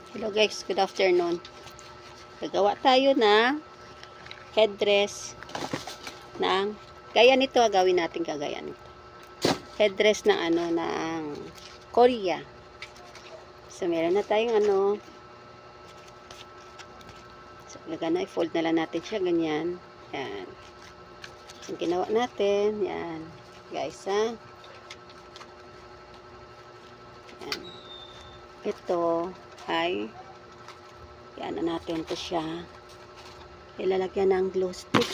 Hello guys, good afternoon. Gagawa tayo na headdress ng gaya nito, gawin natin kagaya nito. Headdress ng ng Korea. So meron na tayong So gagana i-fold na lang natin siya ganyan. Yan. Yung ginawa natin, yan. Guys, ha. Yan. Ito ay yan na natin to siya. Ilalagyan ng glue stick.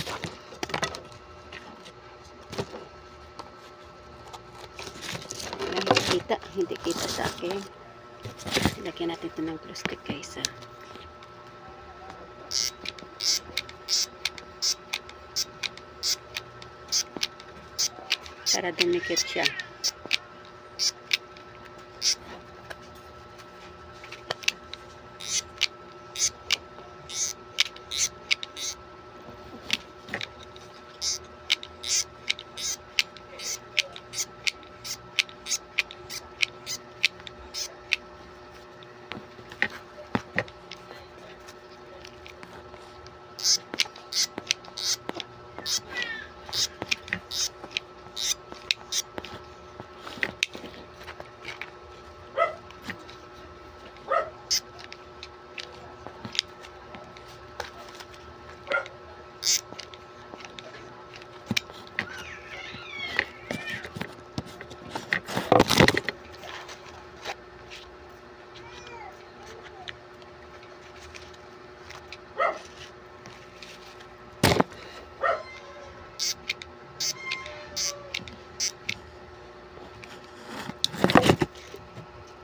Hindi kita sa akin. Ilagyan natin ito ng glue stick guys, ha. Para dumikit siya.